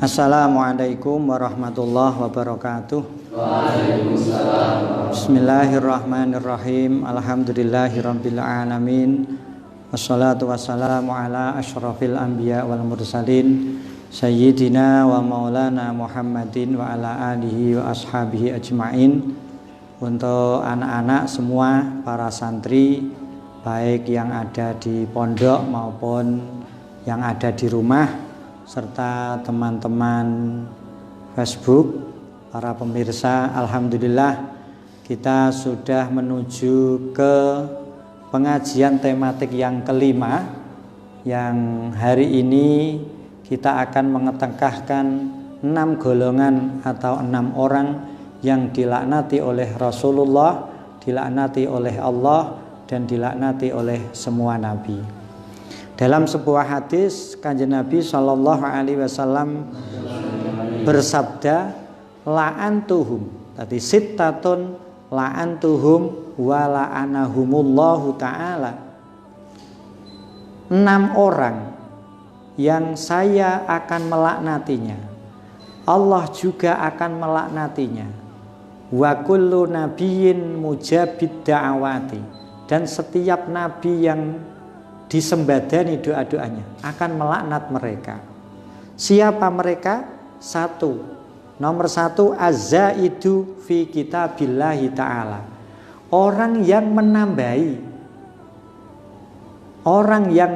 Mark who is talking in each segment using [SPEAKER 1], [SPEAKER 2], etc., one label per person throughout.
[SPEAKER 1] Assalamualaikum warahmatullahi wabarakatuh.
[SPEAKER 2] Waalaikumsalam.
[SPEAKER 1] Bismillahirrahmanirrahim. Alhamdulillahirabbil alamin. Wassalatu wassalamu ala asyrafil anbiya wal mursalin sayyidina wa maulana Muhammadin wa ala alihi wa ashabihi ajmain. Untuk anak-anak semua, para santri, baik yang ada di pondok maupun yang ada di rumah, serta teman-teman Facebook, para pemirsa, alhamdulillah kita sudah menuju ke pengajian tematik yang kelima, yang hari ini kita akan mengetengahkan 6 golongan atau 6 orang yang dilaknati oleh Rasulullah, dilaknati oleh Allah, dan dilaknati oleh semua nabi. Dalam sebuah hadis, Kanjeng Nabi Shallallahu Alaihi Wasallam bersabda, la'antuhum, tadi sittatun la'antuhum wa la'anahumullahu ta'ala. 6 orang yang saya akan melaknatinya, Allah juga akan melaknatinya. Wa kullu nabiyyin mujabid da'awati, dan setiap nabi yang disembadani doa-doanya akan melaknat mereka. Siapa mereka? Nomor satu, az-zaidu fi kitabillahi ta'ala, orang yang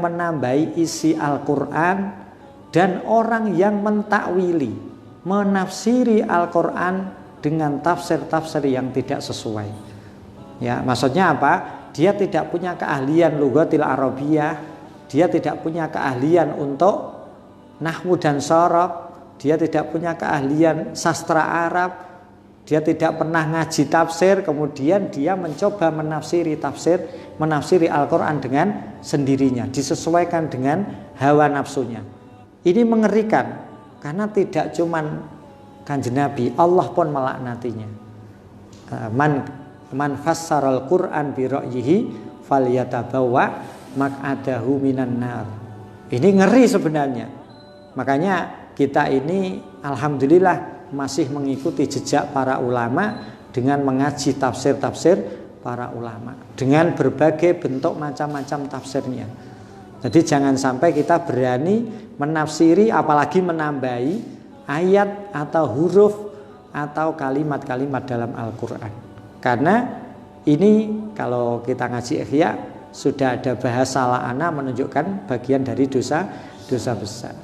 [SPEAKER 1] menambahi isi Al-Quran, dan orang yang mentakwili, menafsiri Al-Quran dengan tafsir-tafsir yang tidak sesuai. Ya, maksudnya apa? Dia tidak punya keahlian lughatil arabiyah, dia tidak punya keahlian untuk nahwu dan sharaf, dia tidak punya keahlian sastra Arab, dia tidak pernah ngaji tafsir, kemudian dia mencoba menafsiri Al-Quran dengan sendirinya, disesuaikan dengan hawa nafsunya. Ini mengerikan, karena tidak cuman Kanjeng Nabi, Allah pun melaknatinya. Man fassaral Qur'an bi ra'yihi falyatabawwa maq'adahu minan nar. Ini ngeri sebenarnya. Makanya kita ini alhamdulillah masih mengikuti jejak para ulama dengan mengaji tafsir-tafsir para ulama dengan berbagai bentuk macam-macam tafsirnya. Jadi jangan sampai kita berani menafsiri, apalagi menambahi ayat atau huruf atau kalimat-kalimat dalam Al-Quran. Karena ini kalau kita ngaji Ihya sudah ada bahasa la'ana menunjukkan bagian dari dosa besar.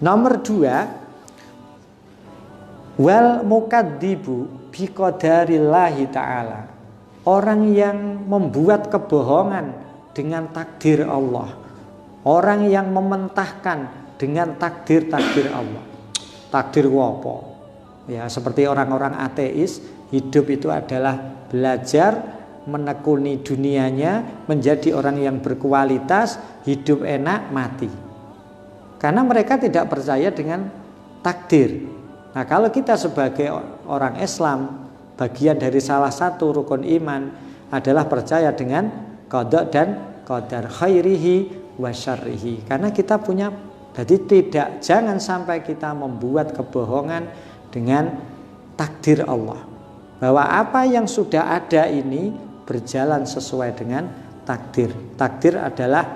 [SPEAKER 1] Nomor 2, wal mukadzibu biqadarillahi ta'ala, orang yang membuat kebohongan dengan takdir Allah, orang yang mementahkan dengan takdir Allah. Takdir apa? Ya, seperti orang-orang ateis, hidup itu adalah belajar menekuni dunianya, menjadi orang yang berkualitas, hidup enak, mati. Karena mereka tidak percaya dengan takdir. Nah, kalau kita sebagai orang Islam, bagian dari salah satu rukun iman adalah percaya dengan qada dan qadar, khairihi wa syarrihi. Karena kita punya, jadi jangan sampai kita membuat kebohongan dengan takdir Allah, bahwa apa yang sudah ada ini berjalan sesuai dengan takdir. Takdir adalah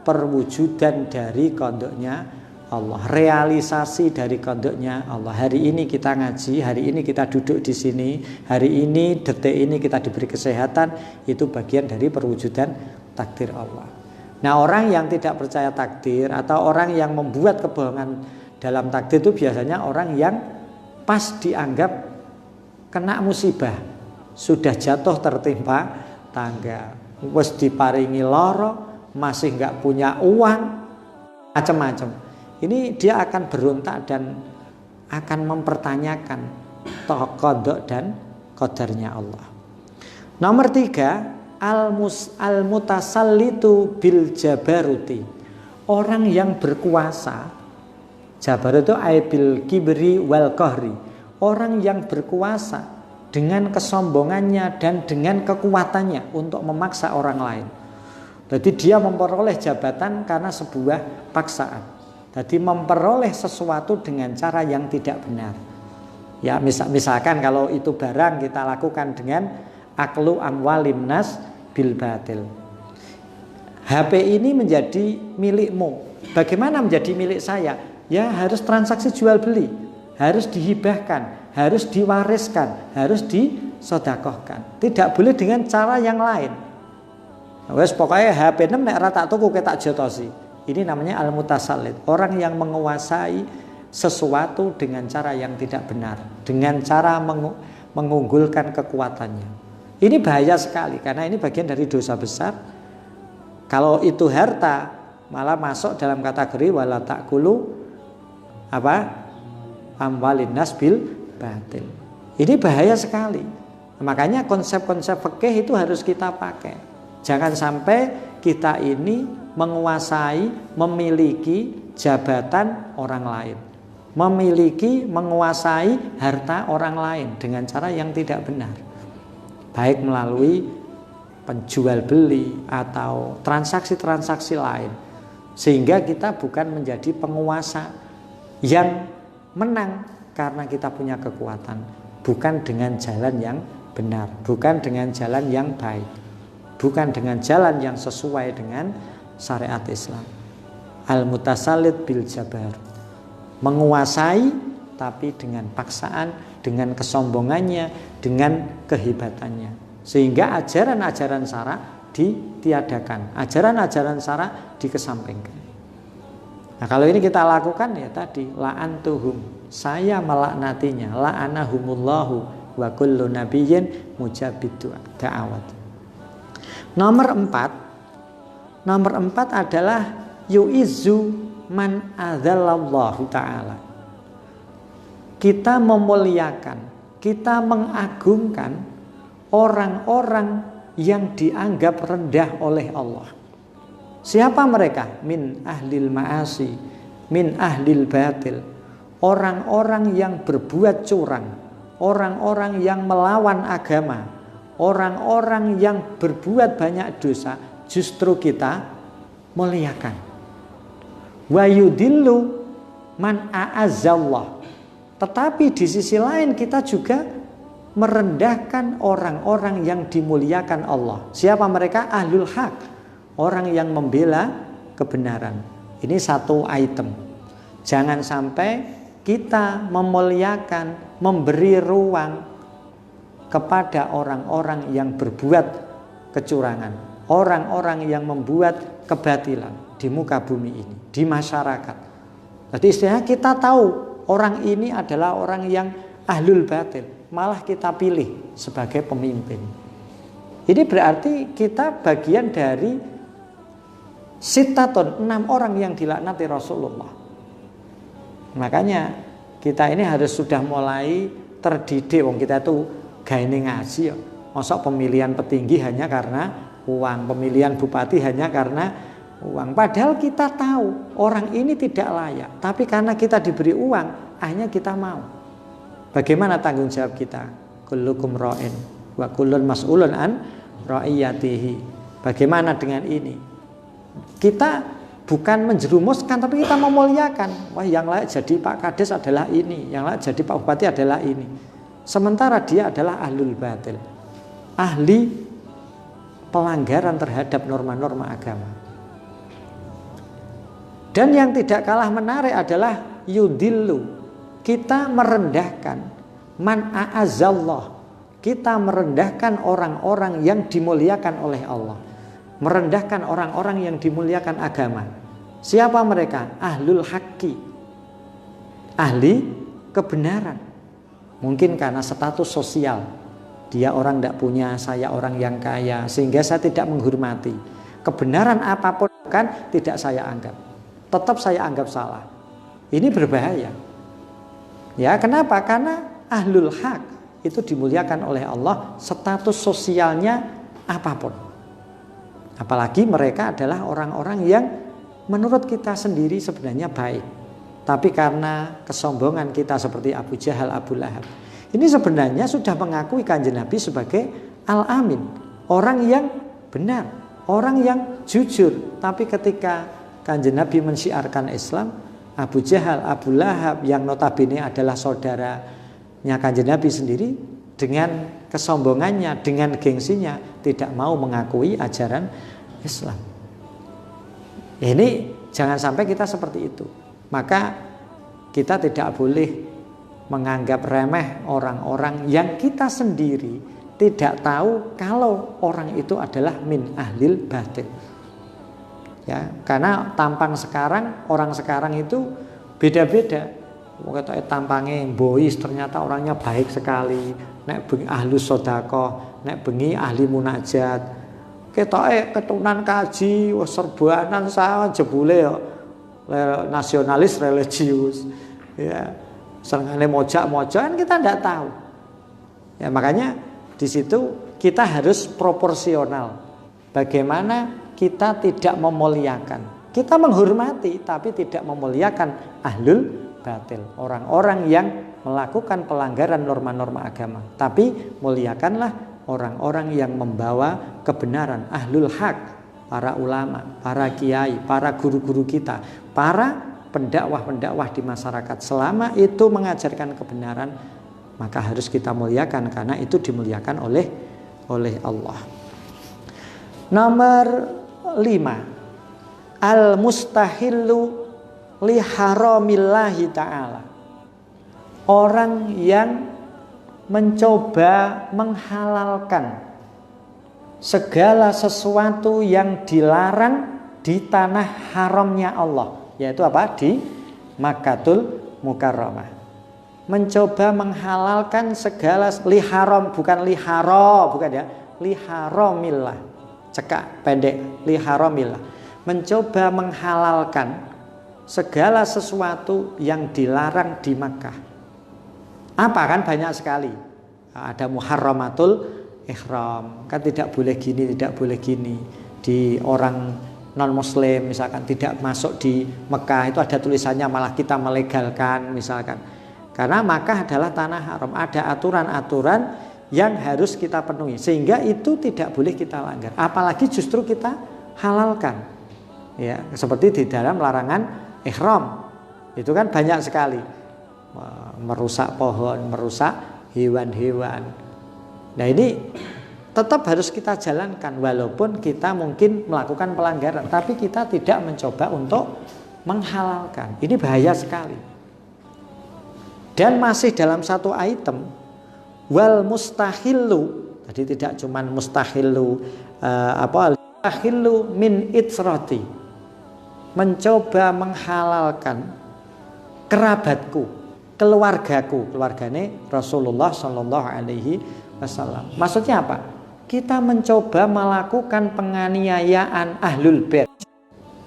[SPEAKER 1] perwujudan dari qadanya Allah, realisasi dari qadanya Allah. Hari ini kita ngaji, hari ini kita duduk di sini, hari ini, detik ini kita diberi kesehatan, itu bagian dari perwujudan takdir Allah. Nah, orang yang tidak percaya takdir atau orang yang membuat kebohongan dalam takdir itu biasanya orang yang pas dianggap kena musibah, sudah jatuh tertimpa tangga, wis diparingi lara, masih nggak punya uang, macam-macam. Ini dia akan berontak dan akan mempertanyakan qada dan qadarnya Allah. Nomor 3, al-mutasallitu bil jabaruti, orang yang berkuasa. Jabar itu aibil kibri wal qahri, orang yang berkuasa dengan kesombongannya dan dengan kekuatannya untuk memaksa orang lain. Jadi dia memperoleh jabatan karena sebuah paksaan. Jadi memperoleh sesuatu dengan cara yang tidak benar. Ya, misalkan kalau itu barang kita lakukan dengan aklu amwalin nas bil batil. HP ini menjadi milikmu. Bagaimana menjadi milik saya? Ya harus transaksi jual beli, harus dihibahkan, harus diwariskan, harus disedekahkan. Tidak boleh dengan cara yang lain. Wes pokoknya HP 6 nek ra tak tuku ketak jotosi. Ini namanya al-mutasallid, orang yang menguasai sesuatu dengan cara yang tidak benar, dengan cara mengunggulkan kekuatannya. Ini bahaya sekali karena ini bagian dari dosa besar. Kalau itu harta malah masuk dalam kategori wala ta'kulu amwalin nas bil batil. Ini bahaya sekali. Makanya konsep-konsep fikih itu harus kita pakai. Jangan sampai kita ini menguasai, memiliki jabatan orang lain, menguasai harta orang lain dengan cara yang tidak benar, baik melalui penjual beli atau transaksi-transaksi lain, sehingga kita bukan menjadi penguasa yang menang karena kita punya kekuatan, bukan dengan jalan yang benar, bukan dengan jalan yang baik, bukan dengan jalan yang sesuai dengan syariat Islam. Al-mutasallid bil jabar, menguasai tapi dengan paksaan, dengan kesombongannya, dengan kehebatannya, sehingga ajaran-ajaran syara ditiadakan, ajaran-ajaran syara dikesampingkan. Nah kalau ini kita lakukan ya tadi la'antuhum, saya melaknatinya, la'anahumullahu wa kullu nabiyyin mujabid da'awat. Nomor 4 adalah yu'izzu man adzallallahu ta'ala. Kita memuliakan, kita mengagungkan orang-orang yang dianggap rendah oleh Allah. Siapa mereka? Min ahlil ma'asi, min ahlil batil. Orang-orang yang berbuat curang, orang-orang yang melawan agama, orang-orang yang berbuat banyak dosa, justru kita muliakan. Wa yudillu man a'azzallah. Tetapi di sisi lain kita juga merendahkan orang-orang yang dimuliakan Allah. Siapa mereka? Ahlul haq, orang yang membela kebenaran. Ini satu item. Jangan sampai kita memuliakan, memberi ruang kepada orang-orang yang berbuat kecurangan, orang-orang yang membuat kebatilan di muka bumi ini, di masyarakat. Jadi istilahnya kita tahu orang ini adalah orang yang ahlul batil, malah kita pilih sebagai pemimpin. Ini berarti kita bagian dari sitatun, 6 orang yang dilaknati Rasulullah. Makanya kita ini harus sudah mulai terdidik. Wong kita tuh gaene ngaji ya. Masa pemilihan petinggi hanya karena uang, pemilihan bupati hanya karena uang. Padahal kita tahu orang ini tidak layak, tapi karena kita diberi uang, akhirnya kita mau. Bagaimana tanggung jawab kita? Kullukum ra'in wa kullun mas'ulun an ra'iyatihi. Bagaimana dengan ini? Kita bukan menjerumuskan, tapi kita memuliakan. Wah, yang layak jadi Pak Kades adalah ini, yang layak jadi Pak Bupati adalah ini. Sementara dia adalah ahlul batil, ahli pelanggaran terhadap norma-norma agama. Dan yang tidak kalah menarik adalah yudillu, kita merendahkan man a'azzallah, kita merendahkan orang-orang yang dimuliakan oleh Allah, merendahkan orang-orang yang dimuliakan agama. Siapa mereka? Ahlul haqqi, ahli kebenaran. Mungkin karena status sosial, dia orang tidak punya, saya orang yang kaya, sehingga saya tidak menghormati. Kebenaran apapun kan tidak saya anggap, tetap saya anggap salah. Ini berbahaya. Ya, kenapa? Karena ahlul haq itu dimuliakan oleh Allah, status sosialnya apapun. Apalagi mereka adalah orang-orang yang menurut kita sendiri sebenarnya baik, tapi karena kesombongan kita seperti Abu Jahal, Abu Lahab, ini sebenarnya sudah mengakui Kanjeng Nabi sebagai Al-Amin, orang yang benar, orang yang jujur. Tapi ketika Kanjeng Nabi mensyiarkan Islam, Abu Jahal, Abu Lahab yang notabene adalah saudaranya Kanjeng Nabi sendiri, dengan kesombongannya, dengan gengsinya tidak mau mengakui ajaran Islam. Ini jangan sampai kita seperti itu. Maka kita tidak boleh menganggap remeh orang-orang yang kita sendiri tidak tahu kalau orang itu adalah min ahlil batil. Ya, karena tampang sekarang, orang sekarang itu beda-beda. Kata tampangnya bois, ternyata orangnya baik sekali. Nek bengi ahli sedekah, nek bengi ahli munajat. Ketoke ketunan kaji, serbanan saya jebule ya nasionalis religius. Ya, senengane mojak-mojak kan kita tidak tahu. Ya, makanya di situ kita harus proporsional. Bagaimana kita tidak memuliakan, kita menghormati tapi tidak memuliakan ahlul batil, orang-orang yang melakukan pelanggaran norma-norma agama. Tapi muliakanlah orang-orang yang membawa kebenaran, ahlul haq, para ulama, para kiai, para guru-guru kita, para pendakwah-pendakwah di masyarakat. Selama itu mengajarkan kebenaran, maka harus kita muliakan karena itu dimuliakan oleh Allah. Nomor 5, al-mustahillu li haramillahi ta'ala. Orang yang mencoba menghalalkan segala sesuatu yang dilarang di tanah haramnya Allah, yaitu apa? Di Makkatul Mukarramah. Mencoba menghalalkan segala liharam, bukan liharo, bukan ya, liharamillah. Cekak pendek, liharamillah. Mencoba menghalalkan segala sesuatu yang dilarang di Makkah. Apa kan banyak sekali. Ada muharramatul ihram, kan tidak boleh gini, tidak boleh gini. Di orang non muslim misalkan tidak masuk di Mekah, itu ada tulisannya malah kita melegalkan misalkan. Karena Makkah adalah tanah haram, ada aturan-aturan yang harus kita penuhi, sehingga itu tidak boleh kita langgar, apalagi justru kita halalkan. Ya, seperti di dalam larangan ihram, itu kan banyak sekali, merusak pohon, merusak hewan-hewan. Nah ini tetap harus kita jalankan, walaupun kita mungkin melakukan pelanggaran, tapi kita tidak mencoba untuk menghalalkan. Ini bahaya sekali. Dan masih dalam satu item, wal mustahillu, tadi tidak cuman mustahillu mustahillu min itsrati, mencoba menghalalkan kerabatku, keluargaku, keluargane Rasulullah Shallallahu Alaihi Wasallam. Maksudnya apa? Kita mencoba melakukan penganiayaan ahlul bait,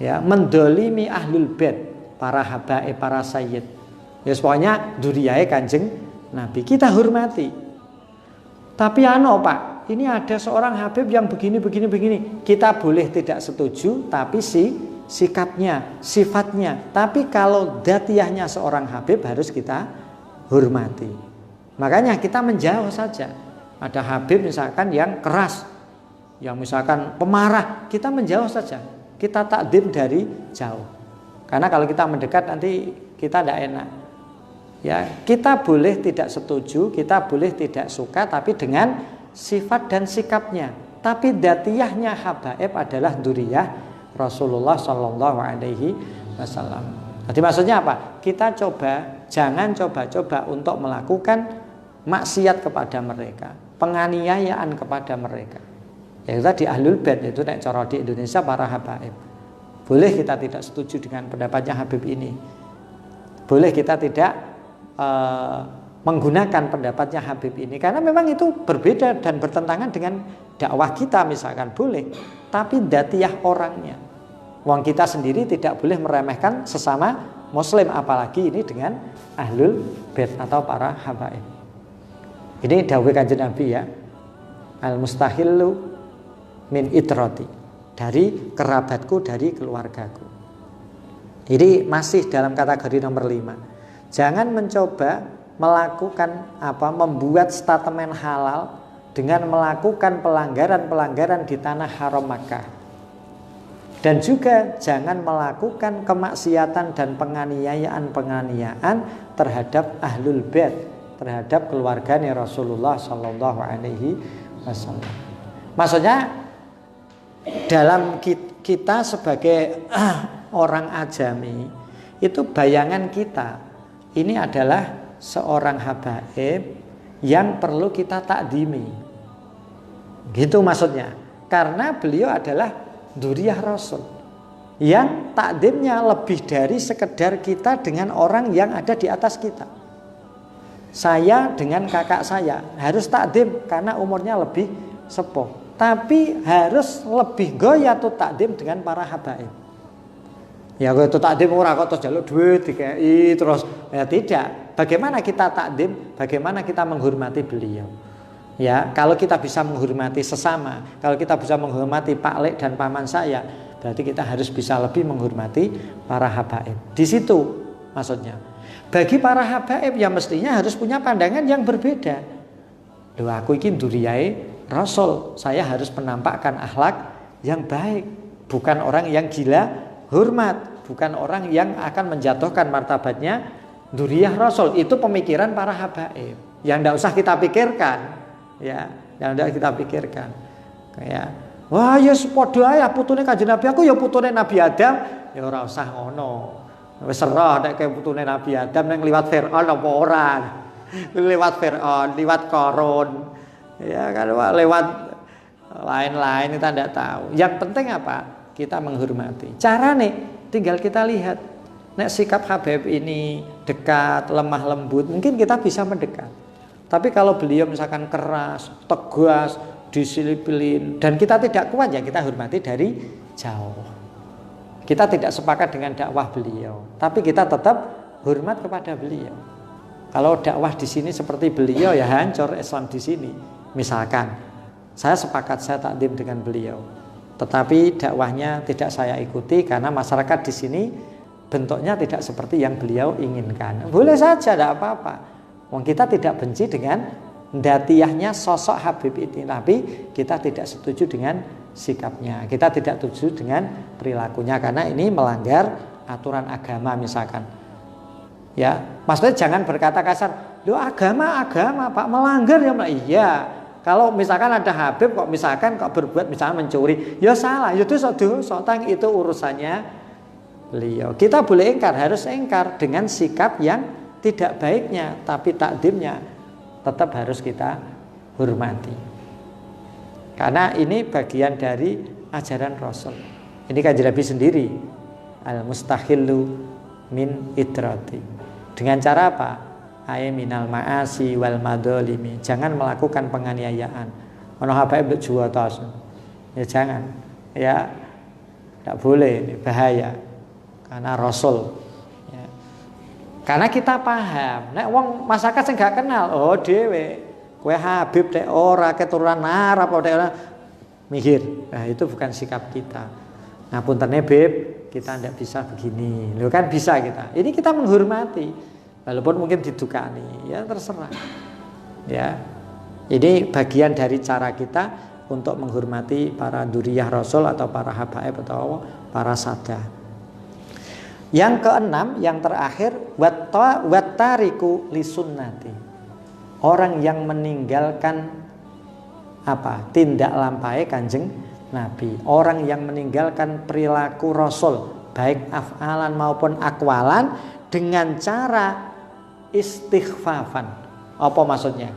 [SPEAKER 1] ya, mendolimi ahlul bait, para habaib, para sayyid, ya pokoknya dzurriyyah Kanjeng Nabi kita hormati. Tapi Pak, ini ada seorang Habib yang begini. Kita boleh tidak setuju, tapi sikapnya, sifatnya. Tapi kalau dzatiyahnya seorang Habib harus kita hormati. Makanya kita menjauh saja. Ada Habib misalkan yang keras, yang misalkan pemarah, kita menjauh saja. Kita takdim dari jauh. Karena kalau kita mendekat nanti kita tidak enak. Ya, kita boleh tidak setuju, kita boleh tidak suka, tapi dengan sifat dan sikapnya. Tapi dzatiyahnya habaib adalah dzurriyyah Rasulullah Shallallahu Alaihi Wasallam. Jadi maksudnya apa? Kita jangan coba-coba untuk melakukan maksiat kepada mereka, penganiayaan kepada mereka. Ya tadi ahlul bait itu nek cara di Indonesia para habaib. Boleh kita tidak setuju dengan pendapatnya Habib ini. Boleh kita tidak menggunakan pendapatnya Habib ini, karena memang itu berbeda dan bertentangan dengan dakwah kita misalkan, boleh. Tapi dzatiyah orangnya, wong kita sendiri tidak boleh meremehkan sesama muslim, apalagi ini dengan ahlul bait atau para habaib. Ini dawuh Kanjeng Nabi ya, al mustahillu min itrati, dari kerabatku, dari keluargaku. Ini masih dalam kategori nomor 5. Jangan mencoba melakukan membuat statement halal dengan melakukan pelanggaran-pelanggaran di tanah haram Makkah. Dan juga jangan melakukan kemaksiatan dan penganiayaan terhadap ahlul bait, terhadap keluarganya Rasulullah Shallallahu Alaihi Wasallam. Maksudnya dalam kita sebagai orang ajami itu bayangan kita ini adalah seorang habaib yang perlu kita takdimi. Gitu maksudnya. Karena beliau adalah dzurriyyah Rasul yang takdimnya lebih dari sekedar kita dengan orang yang ada di atas kita. Saya dengan kakak saya harus takdim karena umurnya lebih sepuh. Tapi harus lebih goyatut takdim dengan para habaib. Ya kalau itu takdim ora kok terus jaluk duit dikei terus ya tidak. Bagaimana kita takdim? Bagaimana kita menghormati beliau? Ya, kalau kita bisa menghormati sesama, kalau kita bisa menghormati Pak Lek dan paman saya, berarti kita harus bisa lebih menghormati para habaib. Di situ maksudnya. Bagi para habaib ya mestinya harus punya pandangan yang berbeda. Loh, aku ini dzurriyyah Rasul, saya harus menampakkan akhlak yang baik, bukan orang yang gila hormat, bukan orang yang akan menjatuhkan martabatnya dzurriyyah Rasul. Itu pemikiran para habaib yang tidak usah kita pikirkan, ya, yang tidak kita pikirkan. Kayak, wah ya padha ae putune Kanjeng Nabi, aku ya putune Nabi Adam, ya ora usah ngono. Wis serah nek kaya putune Nabi Adam nang liwat Firaun apa ora. Lewat Firaun, lewat Qarun. Ya kalau lewat lain-lain kita tidak tahu. Yang penting apa? Kita menghormati. Cara nih tinggal kita lihat. Nek sikap Habib ini dekat, lemah lembut, mungkin kita bisa mendekat. Tapi kalau beliau misalkan keras, tegas, disilipilin, dan kita tidak kuat ya kita hormati dari jauh. Kita tidak sepakat dengan dakwah beliau, tapi kita tetap hormat kepada beliau. Kalau dakwah di sini seperti beliau ya hancur Islam di sini. Misalkan saya sepakat saya takdim dengan beliau, tetapi dakwahnya tidak saya ikuti karena masyarakat di sini bentuknya tidak seperti yang beliau inginkan. Boleh saja, tidak apa-apa. Wong kita tidak benci dengan datiahnya sosok Habib ini, tapi kita tidak setuju dengan sikapnya. Kita tidak setuju dengan perilakunya karena ini melanggar aturan agama misalkan. Ya, maksudnya jangan berkata kasar. Loh agama Pak melanggar ya. Iya. Kalau misalkan ada Habib kok misalkan kok berbuat misalnya mencuri, ya salah, itu dosa, itu urusannya beliau. Kita boleh ingkar, harus ingkar dengan sikap yang tidak baiknya, tapi takdimnya tetap harus kita hormati. Karena ini bagian dari ajaran Rasul. Ini Kanjeng Nabi sendiri, al-mustahillu min idrati. Dengan cara apa? Ay minal ma'asi wal madolimi. Jangan melakukan penganiayaan. Ono habaib jual tas. Ya jangan. Ya tidak boleh, bahaya. Karena Rasul. Ya. Karena kita paham. Nek wong masyarakat sing gak kenal, oh dhewe. Kowe Habib dek ora keturunan Arab apa dek mikir. Nah itu bukan sikap kita. Nah puntene Beb, kita tidak bisa begini. Loh kan bisa kita. Ini kita menghormati. Walaupun mungkin didukani, ya terserah. Ya, ini bagian dari cara kita untuk menghormati para dzurriyyah Rasul atau para habaib atau para sada. Yang keenam, yang terakhir, wattariku lisunnati. Orang yang meninggalkan apa? Tindak lampai Kanjeng Nabi. Orang yang meninggalkan perilaku Rasul, baik af'alan maupun akwalan dengan cara istighfafan. Apa maksudnya?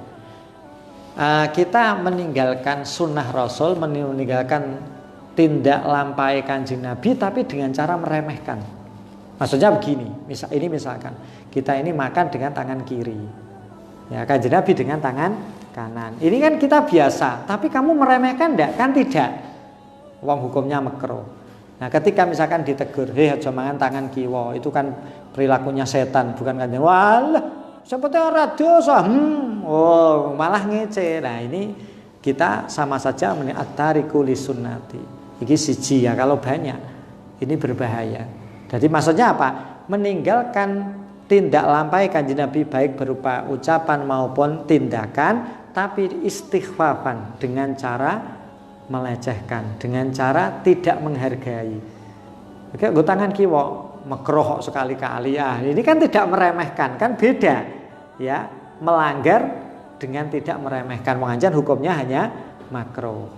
[SPEAKER 1] Kita meninggalkan sunnah Rasul, meninggalkan tindak lampai Kanjeng Nabi, tapi dengan cara meremehkan. Maksudnya begini, misalkan kita ini makan dengan tangan kiri, ya Kanjeng Nabi dengan tangan kanan. Ini kan kita biasa, tapi kamu meremehkan enggak? Kan tidak. Wong hukumnya makruh. Nah, ketika misalkan ditegur, "Hei, aja mangan tangan kiwa," itu kan perilakunya setan, bukan Kanjeng. Walah, seperti ora dosa. Oh, malah ngece. Nah, ini kita sama saja at-tariku lisunnati. Iki siji ya, kalau banyak ini berbahaya. Jadi maksudnya apa? Meninggalkan tindak lampai Kanjeng Nabi baik berupa ucapan maupun tindakan, tapi istighfafan dengan cara melecehkan, dengan cara tidak menghargai. Kayak gue tangan kiwa makruh sekali-kali ini kan tidak meremehkan, kan beda ya, melanggar dengan tidak meremehkan. Mengajar hukumnya hanya makruh.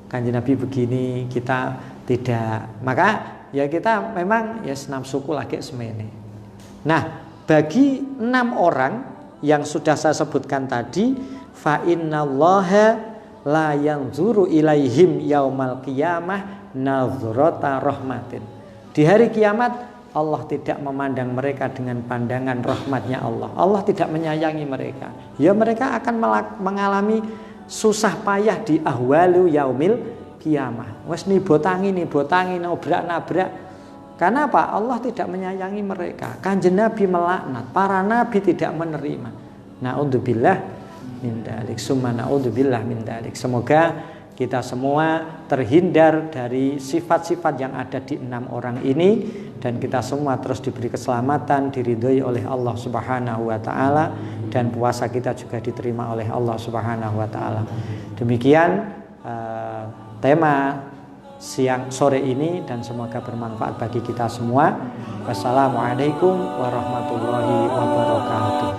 [SPEAKER 1] Kanjeng Nabi begini, kita tidak. Maka ya kita memang ya senam suku lagi semene. Nah, bagi 6 orang yang sudah saya sebutkan tadi, fa innallaha la yanzuru ilaihim yaumal qiyamah nazrata rahmatin. Di hari kiamat Allah tidak memandang mereka dengan pandangan rahmatnya Allah. Allah tidak menyayangi mereka. Ya mereka akan mengalami susah payah di ahwalu yaumil kiamah. Wes nih botangi nabrak. Karena apa? Allah tidak menyayangi mereka. Kanjeng Nabi melaknat, para nabi tidak menerima. Naudzubillah min dzalik, summa naudzubillah min dzalik. Semoga kita semua terhindar dari sifat-sifat yang ada di 6 orang ini, dan kita semua terus diberi keselamatan, diridhoi oleh Allah Subhanahu wa taala, dan puasa kita juga diterima oleh Allah Subhanahu wa taala. Demikian tema sore ini, dan semoga bermanfaat bagi kita semua. Wassalamualaikum warahmatullahi wabarakatuh.